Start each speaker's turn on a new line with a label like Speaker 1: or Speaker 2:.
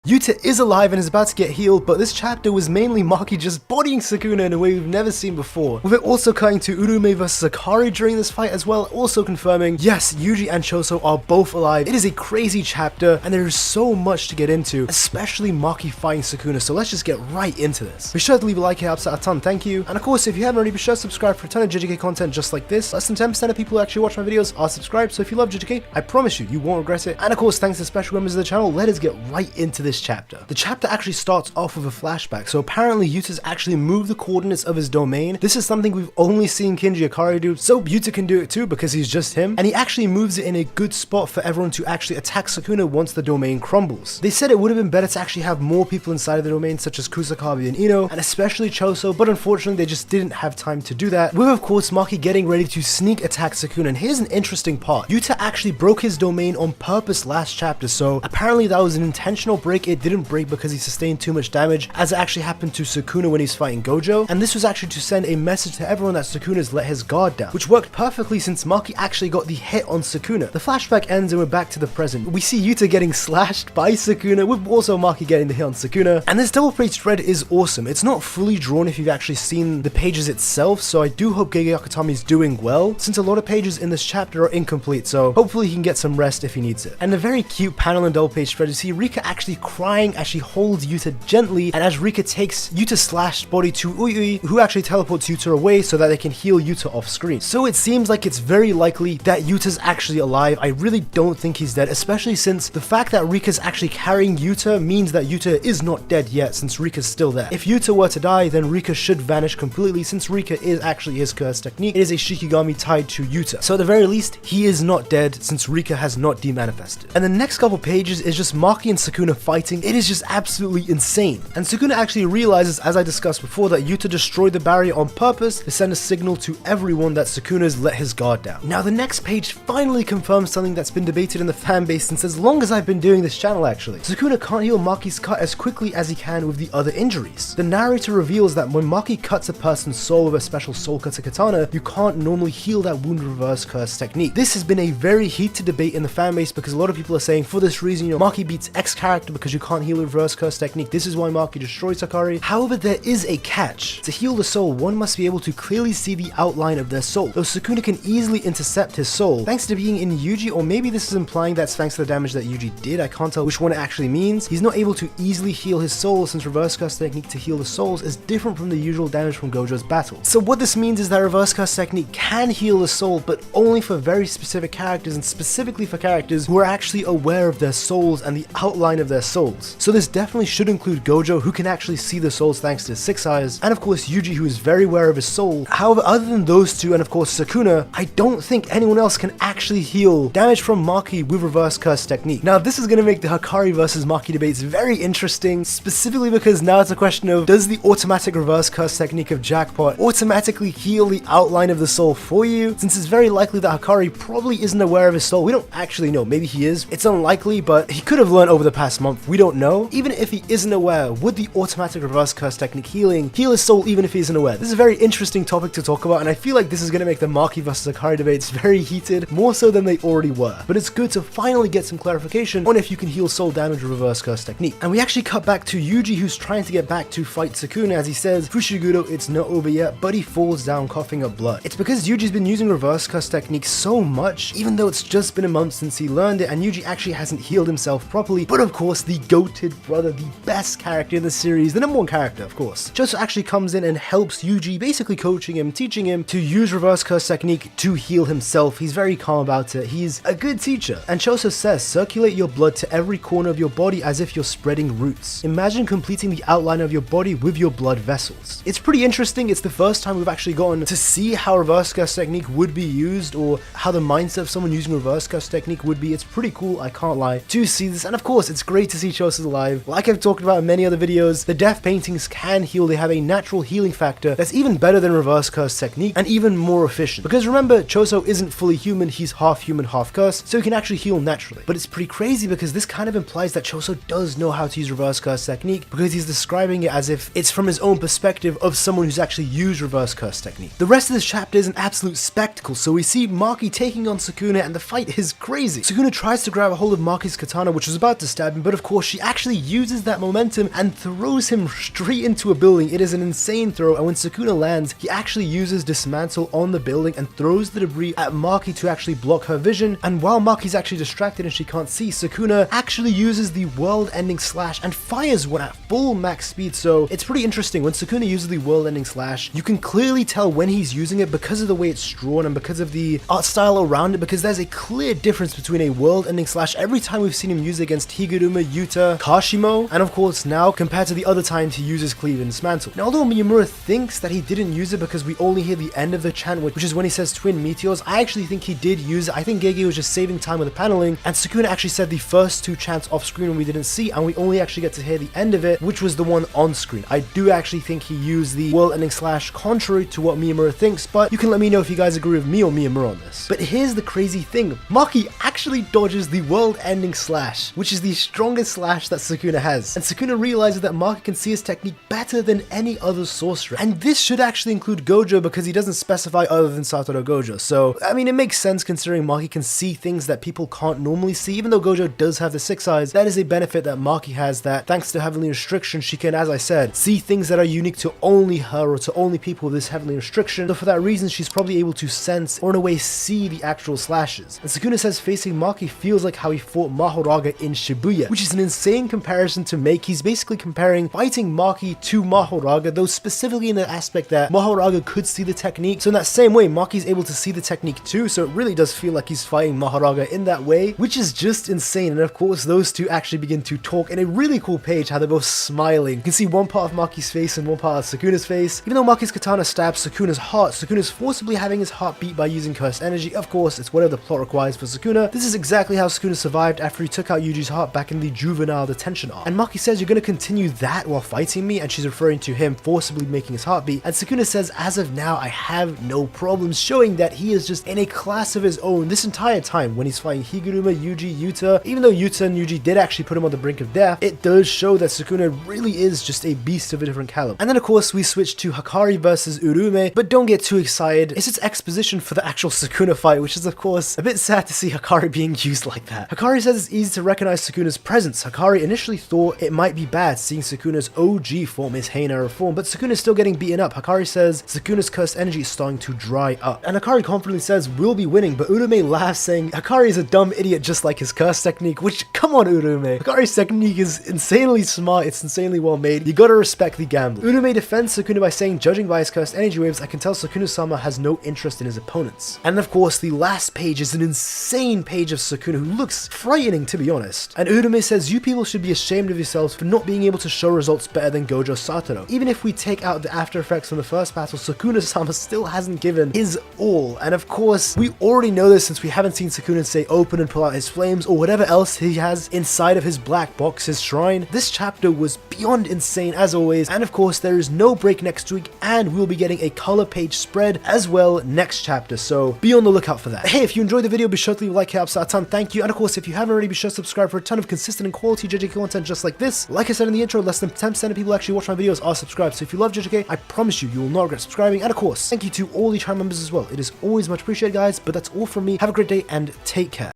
Speaker 1: Yuta is alive and is about to get healed, but this chapter was mainly Maki just bodying Sakuna in a way we've never seen before, with it also cutting to Uraume vs Hakari during this fight as well, also confirming, yes, Yuji and Choso are both alive. It is a crazy chapter, and there is so much to get into, especially Maki fighting Sakuna, so let's just get right into this. Be sure to leave a like, it helps out a ton, thank you. And of course, if you haven't already, be sure to subscribe for a ton of JJK content just like this. Less than 10% of people who actually watch my videos are subscribed, so if you love JJK, I promise you won't regret it. And of course, thanks to special members of the channel, let us get right into this chapter. The chapter actually starts off with a flashback, so apparently Yuta's actually moved the coordinates of his domain. This is something we've only seen Hakari do, so Yuta can do it too because he's just him, and he actually moves it in a good spot for everyone to actually attack Sakuna once the domain crumbles. They said it would have been better to actually have more people inside of the domain, such as Kusakabe and Ino, and especially Choso, but unfortunately they just didn't have time to do that, with of course Maki getting ready to sneak attack Sakuna. And here's an interesting part. Yuta actually broke his domain on purpose last chapter, so apparently that was an intentional break. It didn't break because he sustained too much damage, as it actually happened to Sakuna when he's fighting Gojo, and this was actually to send a message to everyone that Sakuna's let his guard down, which worked perfectly since Maki actually got the hit on Sakuna. The flashback ends and we're back to the present. We see Yuta getting slashed by Sakuna, with also Maki getting the hit on Sakuna, and this double page spread is awesome. It's not fully drawn if you've actually seen the pages itself, so I do hope GEGE AKUTAMI is doing well, since a lot of pages in this chapter are incomplete, so hopefully he can get some rest if he needs it. And a very cute panel in double page spread, you see Rika actually crying as she holds Yuta gently, and as Rika takes Yuta's slashed body to Ui, who actually teleports Yuta away so that they can heal Yuta off screen. So it seems like it's very likely that Yuta's actually alive. I really don't think he's dead, especially since the fact that Rika's actually carrying Yuta means that Yuta is not dead yet, since Rika's still there. If Yuta were to die, then Rika should vanish completely, since Rika is actually his curse technique. It is a Shikigami tied to Yuta. So at the very least, he is not dead, since Rika has not demanifested. And the next couple pages is just Maki and Sakuna fighting. It is just absolutely insane. And Sakuna actually realizes, as I discussed before, that Yuta destroyed the barrier on purpose to send a signal to everyone that Sakuna's let his guard down. Now the next page finally confirms something that's been debated in the fanbase since as long as I've been doing this channel actually. Sakuna can't heal Maki's cut as quickly as he can with the other injuries. The narrator reveals that when Maki cuts a person's soul with a special soul cutter katana, you can't normally heal that wound reverse curse technique. This has been a very heated debate in the fanbase because a lot of people are saying for this reason, Maki beats X character because you can't heal with reverse curse technique. This is why Maki destroys Hakari. However, there is a catch. To heal the soul, one must be able to clearly see the outline of their soul, though Sakuna can easily intercept his soul thanks to being in Yuji, or maybe this is implying that's thanks to the damage that Yuji did. I can't tell which one it actually means. He's not able to easily heal his soul since reverse curse technique to heal the souls is different from the usual damage from Gojo's battle. So what this means is that reverse curse technique can heal the soul, but only for very specific characters, and specifically for characters who are actually aware of their souls and the outline of their souls. So this definitely should include Gojo, who can actually see the souls thanks to his 6 eyes, and of course Yuji, who is very aware of his soul. However, other than those two and of course Sakuna, I don't think anyone else can actually heal damage from Maki with reverse curse technique. Now this is going to make the Hakari versus Maki debates very interesting, specifically because now it's a question of, does the automatic reverse curse technique of Jackpot automatically heal the outline of the soul for you? Since it's very likely that Hakari probably isn't aware of his soul. We don't actually know, maybe he is. It's unlikely, but he could have learned over the past month. We don't know. Even if he isn't aware, would the automatic reverse curse technique heal his soul even if he isn't aware? This is a very interesting topic to talk about, and I feel like this is going to make the Maki vs Hakari debates very heated, more so than they already were. But it's good to finally get some clarification on if you can heal soul damage with reverse curse technique. And we actually cut back to Yuji, who's trying to get back to fight Sakuna, as he says, Fushiguro, it's not over yet, but he falls down coughing up blood. It's because Yuji's been using reverse curse technique so much, even though it's just been a month since he learned it, and Yuji actually hasn't healed himself properly. But of course, the goated brother, the best character in the series, the #1 character, of course, Choso actually comes in and helps Yuji, basically coaching him, teaching him to use reverse curse technique to heal himself. He's very calm about it. He's a good teacher. And Choso says, circulate your blood to every corner of your body as if you're spreading roots. Imagine completing the outline of your body with your blood vessels. It's pretty interesting. It's the first time we've actually gotten to see how reverse curse technique would be used, or how the mindset of someone using reverse curse technique would be. It's pretty cool, I can't lie, to see this. And of course, it's great to see Choso alive. Like I've talked about in many other videos, the death paintings can heal. They have a natural healing factor that's even better than reverse curse technique and even more efficient. Because remember, Choso isn't fully human, he's half human, half curse, so he can actually heal naturally. But it's pretty crazy because this kind of implies that Choso does know how to use reverse curse technique, because he's describing it as if it's from his own perspective of someone who's actually used reverse curse technique. The rest of this chapter is an absolute spectacle, so we see Maki taking on Sakuna, and the fight is crazy. Sakuna tries to grab a hold of Maki's katana, which was about to stab him, but of course, she actually uses that momentum and throws him straight into a building. It is an insane throw, and when Sukuna lands, he actually uses Dismantle on the building and throws the debris at Maki to actually block her vision. And while Maki's actually distracted and she can't see, Sukuna actually uses the world-ending slash and fires one at full max speed. So it's pretty interesting. When Sukuna uses the world-ending slash, you can clearly tell when he's using it because of the way it's drawn and because of the art style around it, because there's a clear difference between a world-ending slash every time we've seen him use it against Higuruma, Yuta, Kashimo, and of course now compared to the other times he uses Cleave and Dismantle. Now, although Miyamura thinks that he didn't use it because we only hear the end of the chant, which is when he says twin meteors, I actually think he did use it. I think GEGE was just saving time with the paneling, and Sukuna actually said the first two chants off screen when we didn't see, and we only actually get to hear the end of it, which was the one on screen. I do actually think he used the world-ending slash contrary to what Miyamura thinks, but you can let me know if you guys agree with me or Miyamura on this. But here's the crazy thing. Maki actually dodges the world-ending slash, which is the strongest slash that Sukuna has. And Sukuna realizes that Maki can see his technique better than any other sorcerer. And this should actually include Gojo because he doesn't specify other than Satoru Gojo. So, I mean, it makes sense considering Maki can see things that people can't normally see. Even though Gojo does have the 6 eyes, that is a benefit that Maki has, that thanks to Heavenly Restriction, she can, as I said, see things that are unique to only her or to only people with this Heavenly Restriction. So for that reason, she's probably able to sense or in a way see the actual slashes. And Sukuna says facing Maki feels like how he fought Mahoraga in Shibuya, which is an insane comparison to make. He's basically comparing fighting Maki to Mahoraga, though specifically in the aspect that Mahoraga could see the technique. So in that same way, Maki's able to see the technique too, so it really does feel like he's fighting Mahoraga in that way, which is just insane. And of course, those two actually begin to talk in a really cool page, how they're both smiling. You can see one part of Maki's face and one part of Sukuna's face. Even though Maki's katana stabs Sukuna's heart, Sukuna's forcibly having his heart beat by using cursed energy. Of course, it's whatever the plot requires for Sukuna. This is exactly how Sukuna survived after he took out Yuji's heart back in the juvenile detention arc. And Maki says, "You're going to continue that while fighting me?" And she's referring to him forcibly making his heart beat. And Sukuna says, "As of now, I have no problems," showing that he is just in a class of his own this entire time when he's fighting Higuruma, Yuji, Yuta. Even though Yuta and Yuji did actually put him on the brink of death, it does show that Sukuna really is just a beast of a different caliber. And then of course we switch to Hakari versus Uraume, but don't get too excited. It's just exposition for the actual Sukuna fight, which is of course a bit sad to see Hakari being used like that. Hakari says it's easy to recognize Sukuna's presence. Hakari initially thought it might be bad seeing Sukuna's OG form, his Heian Era form, but Sukuna's still getting beaten up. Hakari says Sukuna's cursed energy is starting to dry up. And Hakari confidently says we'll be winning, but Uraume laughs saying Hakari is a dumb idiot just like his curse technique, which, come on Uraume. Hakari's technique is insanely smart, it's insanely well made. You gotta respect the gamble. Uraume defends Sukuna by saying, judging by his cursed energy waves, I can tell Sukuna-sama has no interest in his opponents. And of course, the last page is an insane page of Sukuna who looks frightening, to be honest. And Uraume says, you people should be ashamed of yourselves for not being able to show results better than Gojo Satoru. Even if we take out the after effects from the first battle, Sukuna-sama still hasn't given his all. And of course, we already know this since we haven't seen Sukuna say open and pull out his flames or whatever else he has inside of his black box, his shrine. This chapter was beyond insane as always. And of course, there is no break next week, and we'll be getting a color page spread as well next chapter, so be on the lookout for that. Hey, if you enjoyed the video, be sure to leave a like, it helps out a ton, thank you. And of course, if you haven't already, be sure to subscribe for a ton of consistent and quality JJK content just like this. Like I said in the intro, less than 10% of people who actually watch my videos are subscribed, so if you love JJK, I promise you, you will not regret subscribing. And of course, thank you to all the channel members as well. It is always much appreciated, guys, but that's all from me. Have a great day and take care.